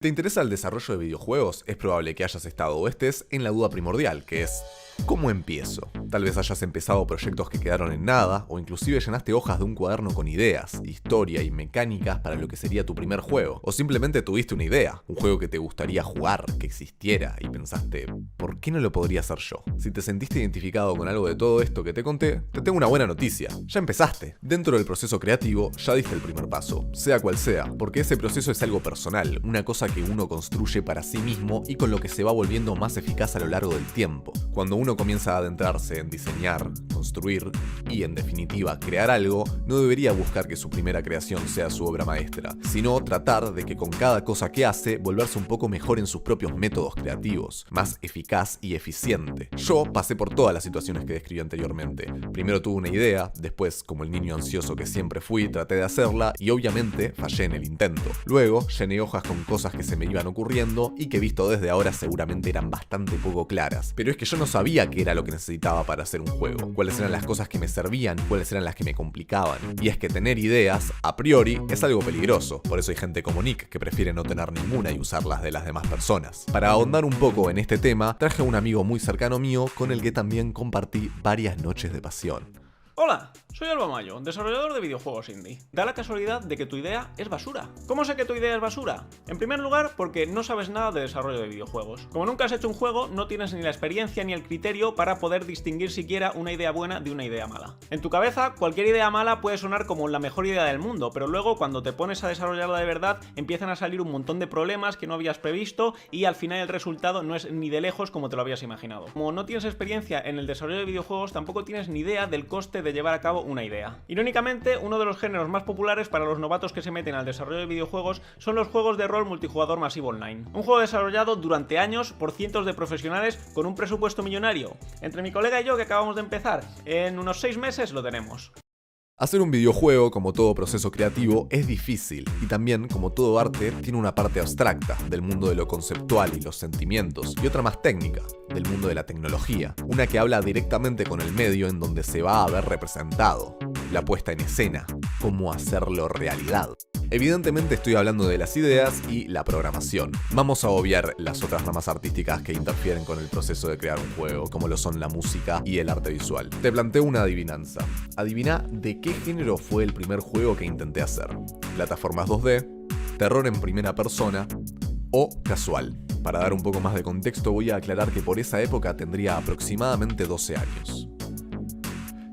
¿Te interesa el desarrollo de videojuegos? Es probable que hayas estado o estés en la duda primordial, que es ¿cómo empiezo? Tal vez hayas empezado proyectos que quedaron en nada, o inclusive llenaste hojas de un cuaderno con ideas, historia y mecánicas para lo que sería tu primer juego. O simplemente tuviste una idea, un juego que te gustaría jugar, que existiera, y pensaste, ¿por qué no lo podría hacer yo? Si te sentiste identificado con algo de todo esto que te conté, te tengo una buena noticia. Ya empezaste. Dentro del proceso creativo, ya diste el primer paso, sea cual sea, porque ese proceso es algo personal, una cosa que uno construye para sí mismo y con lo que se va volviendo más eficaz a lo largo del tiempo. Cuando uno comienza a adentrarse en diseñar, construir y, en definitiva, crear algo, no debería buscar que su primera creación sea su obra maestra, sino tratar de que con cada cosa que hace, volverse un poco mejor en sus propios métodos creativos, más eficaz y eficiente. Yo pasé por todas las situaciones que describí anteriormente. Primero tuve una idea, después, como el niño ansioso que siempre fui, traté de hacerla y obviamente fallé en el intento. Luego, llené hojas con cosas que se me iban ocurriendo y que visto desde ahora seguramente eran bastante poco claras. Pero es que yo no sabía qué era lo que necesitaba para hacer un juego, cuáles eran las cosas que me servían, cuáles eran las que me complicaban. Y es que tener ideas, a priori, es algo peligroso. Por eso hay gente como Nick que prefiere no tener ninguna y usarlas de las demás personas. Para ahondar un poco en este tema, traje a un amigo muy cercano mío con el que también compartí varias noches de pasión. Hola, soy Alba Mayo, desarrollador de videojuegos indie. Da la casualidad de que tu idea es basura. ¿Cómo sé que tu idea es basura? En primer lugar, porque no sabes nada de desarrollo de videojuegos. Como nunca has hecho un juego, no tienes ni la experiencia ni el criterio para poder distinguir siquiera una idea buena de una idea mala. En tu cabeza, cualquier idea mala puede sonar como la mejor idea del mundo, pero luego cuando te pones a desarrollarla de verdad, empiezan a salir un montón de problemas que no habías previsto y al final el resultado no es ni de lejos como te lo habías imaginado. Como no tienes experiencia en el desarrollo de videojuegos, tampoco tienes ni idea del coste de llevar a cabo una idea. Irónicamente, uno de los géneros más populares para los novatos que se meten al desarrollo de videojuegos son los juegos de rol multijugador masivo online. Un juego desarrollado durante años por cientos de profesionales con un presupuesto millonario. Entre mi colega y yo, que acabamos de empezar, en unos 6 meses lo tenemos. Hacer un videojuego, como todo proceso creativo, es difícil y también, como todo arte, tiene una parte abstracta, del mundo de lo conceptual y los sentimientos, y otra más técnica, del mundo de la tecnología, una que habla directamente con el medio en donde se va a ver representado, la puesta en escena, cómo hacerlo realidad. Evidentemente estoy hablando de las ideas y la programación. Vamos a obviar las otras ramas artísticas que interfieren con el proceso de crear un juego, como lo son la música y el arte visual. Te planteo una adivinanza. Adivina de qué género fue el primer juego que intenté hacer. Plataformas 2D, terror en primera persona o casual. Para dar un poco más de contexto voy a aclarar que por esa época tendría aproximadamente 12 años.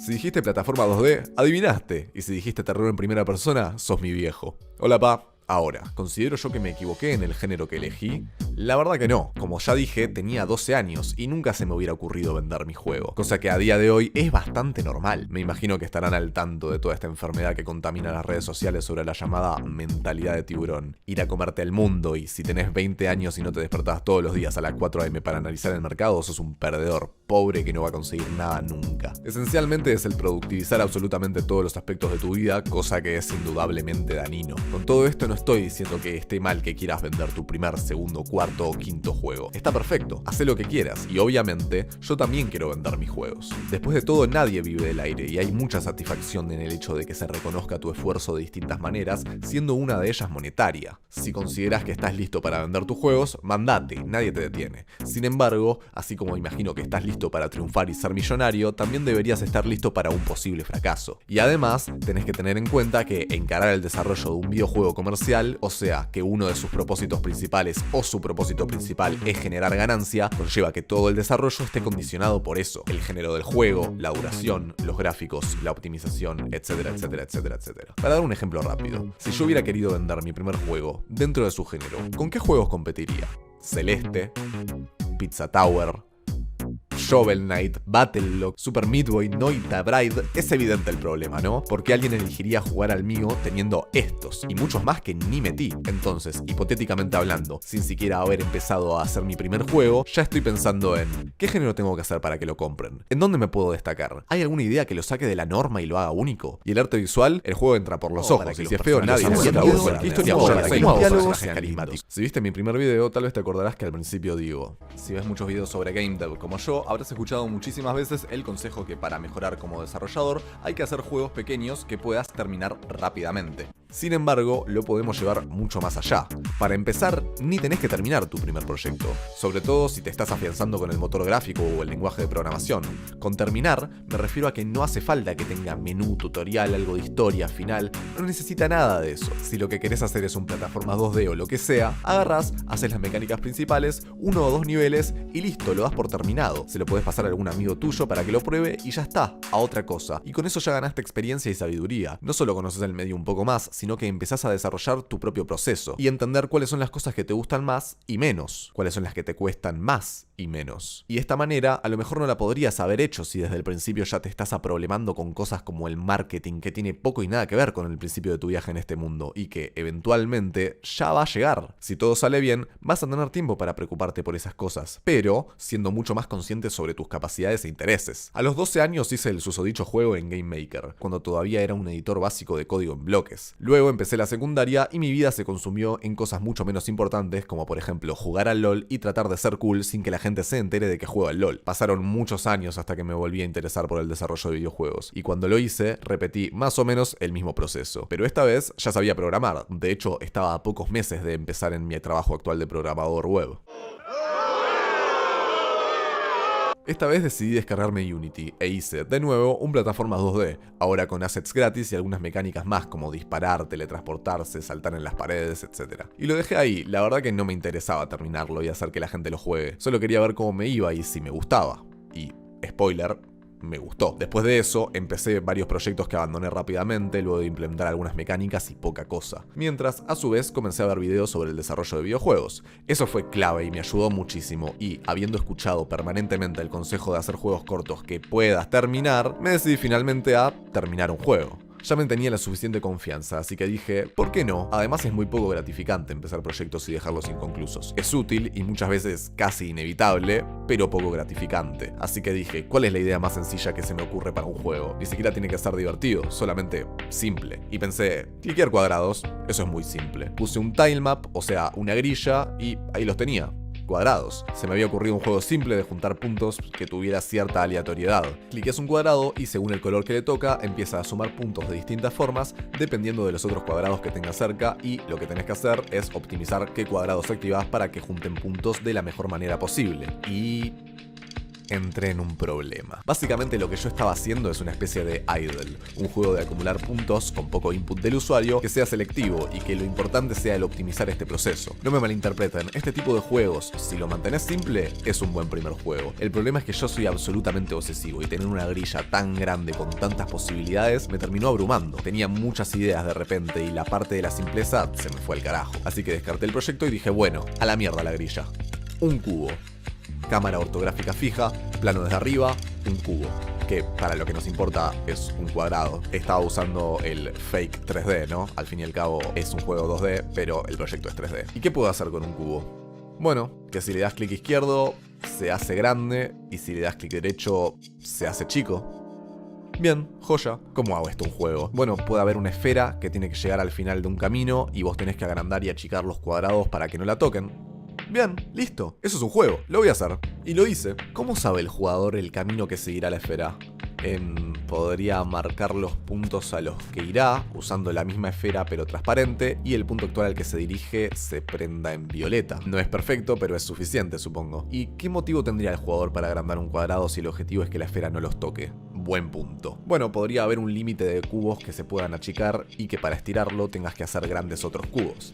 Si dijiste plataforma 2D, adivinaste. Y si dijiste terror en primera persona, sos mi viejo. Hola, pa. Ahora, ¿considero yo que me equivoqué en el género que elegí? La verdad que no. Como ya dije, tenía 12 años y nunca se me hubiera ocurrido vender mi juego. Cosa que a día de hoy es bastante normal. Me imagino que estarán al tanto de toda esta enfermedad que contamina las redes sociales sobre la llamada mentalidad de tiburón. Ir a comerte el mundo, y si tenés 20 años y no te despertás todos los días a las 4 AM para analizar el mercado, sos un perdedor, pobre que no va a conseguir nada nunca. Esencialmente es el productivizar absolutamente todos los aspectos de tu vida, cosa que es indudablemente dañino. Con todo esto no estoy diciendo que esté mal que quieras vender tu primer, segundo, cuarto o quinto juego. Está perfecto, haz lo que quieras y obviamente yo también quiero vender mis juegos. Después de todo, nadie vive del aire y hay mucha satisfacción en el hecho de que se reconozca tu esfuerzo de distintas maneras, siendo una de ellas monetaria. Si consideras que estás listo para vender tus juegos, mandate, nadie te detiene. Sin embargo, así como imagino que estás listo para triunfar y ser millonario, también deberías estar listo para un posible fracaso. Y además, tenés que tener en cuenta que encarar el desarrollo de un videojuego comercial, o sea, que uno de sus propósitos principales o su propósito principal es generar ganancia, conlleva que todo el desarrollo esté condicionado por eso: el género del juego, la duración, los gráficos, la optimización, etcétera, etcétera, etcétera, etcétera. Para dar un ejemplo rápido, si yo hubiera querido vender mi primer juego dentro de su género, ¿con qué juegos competiría? Celeste, Pizza Tower, Shovel Knight, Battlelog, Super Meat Boy, Noita Bride. Es evidente el problema, ¿no? Porque alguien elegiría jugar al mío teniendo estos y muchos más que ni metí. Entonces, hipotéticamente hablando, sin siquiera haber empezado a hacer mi primer juego, ya estoy pensando en ¿qué género tengo que hacer para que lo compren? ¿En dónde me puedo destacar? ¿Hay alguna idea que lo saque de la norma y lo haga único? Y el arte visual, el juego entra por los ojos, y si es feo nadie le gusta. ¿Qué historia carismáticos? Si viste mi primer video, tal vez te acordarás que al principio digo, si ves muchos videos sobre game dev como yo, habrás escuchado muchísimas veces el consejo que para mejorar como desarrollador hay que hacer juegos pequeños que puedas terminar rápidamente. Sin embargo, lo podemos llevar mucho más allá. Para empezar, ni tenés que terminar tu primer proyecto, sobre todo si te estás afianzando con el motor gráfico o el lenguaje de programación. Con terminar, me refiero a que no hace falta que tenga menú, tutorial, algo de historia, final, no necesita nada de eso. Si lo que querés hacer es un plataforma 2D o lo que sea, agarrás, haces las mecánicas principales, 1 o 2 niveles y listo, lo das por terminado. Se lo podés pasar a algún amigo tuyo para que lo pruebe y ya está, a otra cosa. Y con eso ya ganaste experiencia y sabiduría. No solo conoces el medio un poco más, sino que empezás a desarrollar tu propio proceso y entender cuáles son las cosas que te gustan más y menos, cuáles son las que te cuestan más y menos. Y de esta manera, a lo mejor no la podrías haber hecho si desde el principio ya te estás aproblemando con cosas como el marketing, que tiene poco y nada que ver con el principio de tu viaje en este mundo y que eventualmente ya va a llegar. Si todo sale bien, vas a tener tiempo para preocuparte por esas cosas, pero siendo mucho más consciente sobre tus capacidades e intereses. A los 12 años hice el susodicho juego en Game Maker, cuando todavía era un editor básico de código en bloques. Luego empecé la secundaria y mi vida se consumió en cosas mucho menos importantes, como por ejemplo jugar al LOL y tratar de ser cool sin que la gente se entere de que juego al LOL. Pasaron muchos años hasta que me volví a interesar por el desarrollo de videojuegos, y cuando lo hice, repetí más o menos el mismo proceso. Pero esta vez ya sabía programar, de hecho estaba a pocos meses de empezar en mi trabajo actual de programador web. Esta vez decidí descargarme Unity e hice, de nuevo, un plataforma 2D, ahora con assets gratis y algunas mecánicas más como disparar, teletransportarse, saltar en las paredes, etc. Y lo dejé ahí, la verdad que no me interesaba terminarlo y hacer que la gente lo juegue, solo quería ver cómo me iba y si me gustaba. Y, spoiler, me gustó. Después de eso, empecé varios proyectos que abandoné rápidamente, luego de implementar algunas mecánicas y poca cosa. Mientras, a su vez, comencé a ver videos sobre el desarrollo de videojuegos. Eso fue clave y me ayudó muchísimo, y habiendo escuchado permanentemente el consejo de hacer juegos cortos que puedas terminar, me decidí finalmente a terminar un juego. Ya me tenía la suficiente confianza, así que dije, ¿por qué no? Además es muy poco gratificante empezar proyectos y dejarlos inconclusos. Es útil y muchas veces casi inevitable, pero poco gratificante. Así que dije, ¿cuál es la idea más sencilla que se me ocurre para un juego? Ni siquiera tiene que ser divertido, solamente simple. Y pensé, cliquear cuadrados, eso es muy simple. Puse un tilemap, o sea, una grilla, y ahí los tenía. Cuadrados. Se me había ocurrido un juego simple de juntar puntos que tuviera cierta aleatoriedad. Cliqueas un cuadrado y según el color que le toca empieza a sumar puntos de distintas formas dependiendo de los otros cuadrados que tengas cerca, y lo que tenés que hacer es optimizar qué cuadrados activás para que junten puntos de la mejor manera posible. Y entré en un problema. Básicamente lo que yo estaba haciendo es una especie de idle, un juego de acumular puntos con poco input del usuario, que sea selectivo y que lo importante sea el optimizar este proceso. No me malinterpreten, este tipo de juegos, si lo mantenés simple, es un buen primer juego. El problema es que yo soy absolutamente obsesivo y tener una grilla tan grande con tantas posibilidades me terminó abrumando. Tenía muchas ideas de repente y la parte de la simpleza se me fue al carajo. Así que descarté el proyecto y dije, bueno, a la mierda la grilla. Un cubo. Cámara ortográfica fija, plano desde arriba, un cubo, que para lo que nos importa es un cuadrado. Estaba usando el fake 3D, ¿no? Al fin y al cabo es un juego 2D, pero el proyecto es 3D. ¿Y qué puedo hacer con un cubo? Bueno, que si le das clic izquierdo, se hace grande, y si le das clic derecho, se hace chico. Bien, joya. ¿Cómo hago esto un juego? Bueno, puede haber una esfera que tiene que llegar al final de un camino, y vos tenés que agrandar y achicar los cuadrados para que no la toquen. Bien, listo, eso es un juego, lo voy a hacer. Y lo hice. ¿Cómo sabe el jugador el camino que seguirá la esfera? Podría marcar los puntos a los que irá, usando la misma esfera pero transparente, y el punto actual al que se dirige se prenda en violeta. No es perfecto, pero es suficiente, supongo. ¿Y qué motivo tendría el jugador para agrandar un cuadrado si el objetivo es que la esfera no los toque? Buen punto. Bueno, podría haber un límite de cubos que se puedan achicar y que para estirarlo tengas que hacer grandes otros cubos.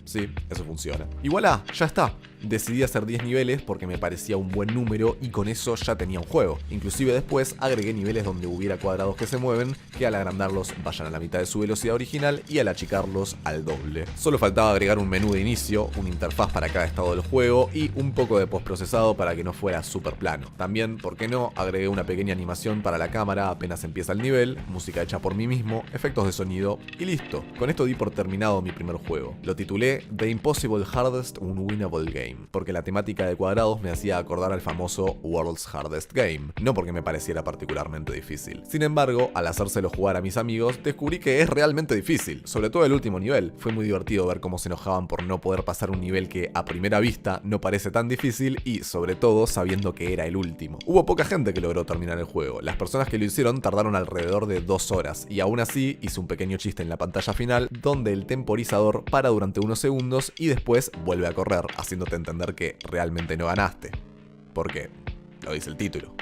Sí, eso funciona. Y voilà, ya está. Decidí hacer 10 niveles porque me parecía un buen número y con eso ya tenía un juego. Inclusive después agregué niveles donde hubiera cuadrados que se mueven, que al agrandarlos vayan a la mitad de su velocidad original y al achicarlos al doble. Solo faltaba agregar un menú de inicio, una interfaz para cada estado del juego y un poco de postprocesado para que no fuera súper plano. También, ¿por qué no?, agregué una pequeña animación para la cámara apenas empieza el nivel, música hecha por mí mismo, efectos de sonido y listo. Con esto di por terminado mi primer juego. Lo titulé The Impossible Hardest Unwinnable Game. Game, porque la temática de cuadrados me hacía acordar al famoso World's Hardest Game, no porque me pareciera particularmente difícil. Sin embargo, al hacérselo jugar a mis amigos, descubrí que es realmente difícil, sobre todo el último nivel. Fue muy divertido ver cómo se enojaban por no poder pasar un nivel que a primera vista no parece tan difícil y, sobre todo, sabiendo que era el último. Hubo poca gente que logró terminar el juego. Las personas que lo hicieron tardaron alrededor de 2 horas y aún así hice un pequeño chiste en la pantalla final donde el temporizador para durante unos segundos y después vuelve a correr, haciéndote entender que realmente no ganaste. Porque lo dice el título.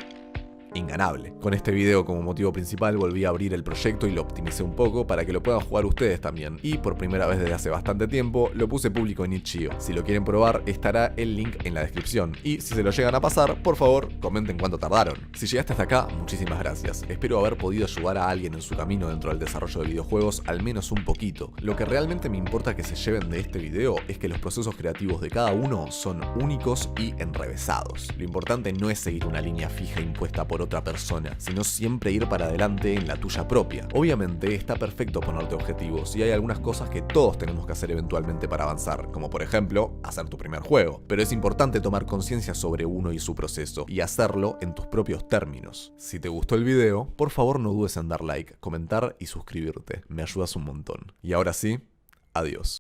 Inganable. Con este video como motivo principal volví a abrir el proyecto y lo optimicé un poco para que lo puedan jugar ustedes también. Y por primera vez desde hace bastante tiempo lo puse público en itch.io. Si lo quieren probar estará el link en la descripción. Y si se lo llegan a pasar, por favor comenten cuánto tardaron. Si llegaste hasta acá, muchísimas gracias. Espero haber podido ayudar a alguien en su camino dentro del desarrollo de videojuegos al menos un poquito. Lo que realmente me importa que se lleven de este video es que los procesos creativos de cada uno son únicos y enrevesados. Lo importante no es seguir una línea fija impuesta por otra persona, sino siempre ir para adelante en la tuya propia. Obviamente está perfecto ponerte objetivos y hay algunas cosas que todos tenemos que hacer eventualmente para avanzar, como por ejemplo, hacer tu primer juego. Pero es importante tomar conciencia sobre uno y su proceso y hacerlo en tus propios términos. Si te gustó el video, por favor no dudes en dar like, comentar y suscribirte. Me ayudas un montón. Y ahora sí, adiós.